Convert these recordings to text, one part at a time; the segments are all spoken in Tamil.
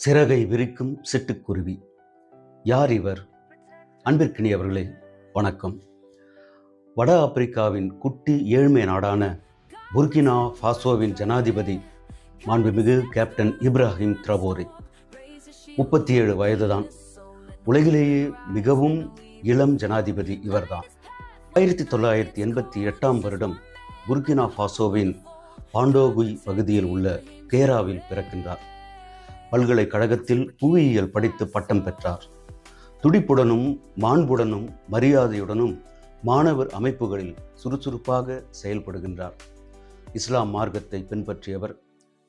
சிறகை விரிக்கும் சிட்டுக்குருவி. யார் இவர்? அன்பிற்கினியவர்களே, வணக்கம். வட ஆப்பிரிக்காவின் குட்டி ஏழ்மை நாடான புர்கினா ஃபாசோவின் ஜனாதிபதி மாண்புமிகு கேப்டன் இப்ராஹிம் ட்ரவோரே. 37 வயதுதான். உலகிலேயே மிகவும் இளம் ஜனாதிபதி இவர்தான். 1988 வருடம் புர்கினா ஃபாசோவின் பாண்டோகுய் பகுதியில் உள்ள கேராவில் பிறக்கின்றார். பல்கலைக்கழகத்தில் புவியியல் படித்து பட்டம் பெற்றார். துடிப்புடனும் மாண்புடனும் மரியாதையுடனும் மாணவர் அமைப்புகளில் சுறுசுறுப்பாக செயல்படுகின்றார். இஸ்லாம் மார்க்கத்தை பின்பற்றியவர்.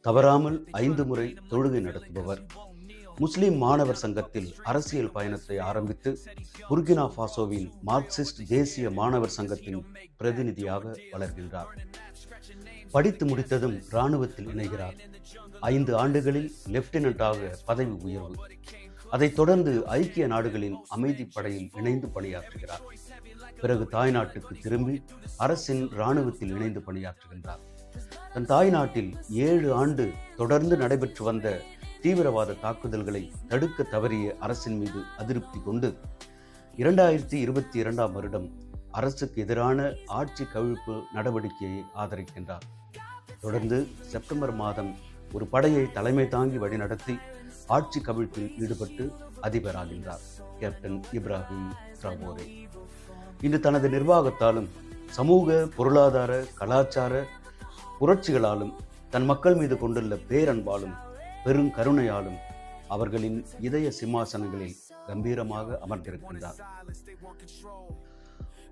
தவறாமல் 5 முறை தொழுகை நடத்துபவர். முஸ்லிம் மாணவர் சங்கத்தில் அரசியல் பயணத்தை ஆரம்பித்து புர்கினா ஃபாசோவின் மார்க்சிஸ்ட் தேசிய மாணவர் சங்கத்தின் பிரதிநிதியாக வளர்கின்றார். படித்து முடித்ததும் இராணுவத்தில் இணைகிறார். 5 ஆண்டுகளில் லெப்டினன்டாக பதவி உயர்வு. அதைத் தொடர்ந்து ஐக்கிய நாடுகளின் அமைதி படையில் இணைந்து பணியாற்றுகிறார். பிறகு தாய்நாட்டுக்கு திரும்பி அரசின் இராணுவத்தில் இணைந்து பணியாற்றுகின்றார். தன் தாய்நாட்டில் 7 ஆண்டு தொடர்ந்து நடைபெற்று வந்த தீவிரவாத தாக்குதல்களை தடுக்க தவறிய அரசின் மீது அதிருப்தி கொண்டு 2022 வருடம் அரசுக்கு எதிரான ஆட்சி கவிழ்ப்பு நடவடிக்கையை ஆதரிக்கின்றார். தொடர்ந்து செப்டம்பர் மாதம் ஒரு படையை தலைமை தாங்கி வழிநடத்தி ஆட்சி கவிழ்ப்பில் ஈடுபட்டு அதிபராகின்றார் கேப்டன் இப்ராஹிம் ட்ரவோரே. இன்று தனது நிர்வாகத்தாலும் சமூக பொருளாதார கலாச்சார புரட்சிகளாலும் தன் மக்கள் மீது கொண்டுள்ள பேரன்பாலும் பெருங்கருணையாலும் அவர்களின் இதய சிம்மாசனங்களில் கம்பீரமாக அமர்ந்திருக்கின்றார்.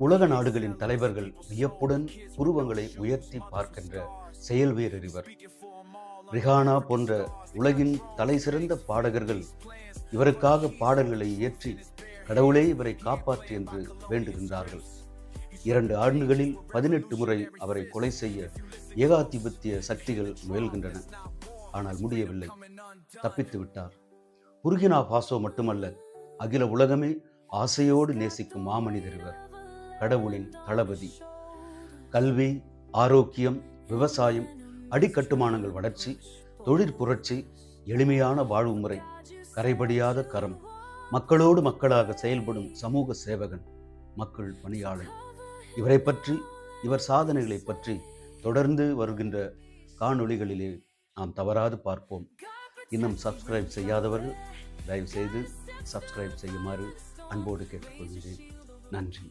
உலக நாடுகளின் தலைவர்கள் வியப்புடன் புருவங்களை உயர்த்தி பார்க்கின்ற செயல் வீரர் இவர். ரிஹானா போன்ற உலகின் தலை சிறந்த பாடகர்கள் இவருக்காக பாடல்களை இயற்றி கடவுளே இவரை காப்பாற்று என்று வேண்டுகின்றார்கள். 2 ஆண்டுகளில் 18 முறை அவரை கொலை செய்ய ஏகாதிபத்திய சக்திகள் முயல்கின்றன. ஆனால் முடியவில்லை. தப்பித்து விட்டார். புர்கினா ஃபாசோ மட்டுமல்ல, அகில உலகமே ஆசையோடு நேசிக்கும் மாமனிதர் இவர். கடவுளின் தளபதி. கல்வி, ஆரோக்கியம், விவசாயம், அடிக்கட்டுமானங்கள் வளர்ச்சி, தொழிற்புரட்சி, எளிமையான வாழ்வு முறை, கரைபடியாத கரம், மக்களோடு மக்களாக செயல்படும் சமூக சேவகன், மக்கள் பணியாளர். இவரை பற்றி, இவர் சாதனைகளை பற்றி தொடர்ந்து வருகின்ற காணொளிகளிலே நாம் தவறாது பார்ப்போம். இன்னும் சப்ஸ்கிரைப் செய்யாதவர்கள் தயவு செய்து சப்ஸ்கிரைப் செய்யுமாறு அன்போடு கேட்டுக்கொள்கிறேன். நன்றி.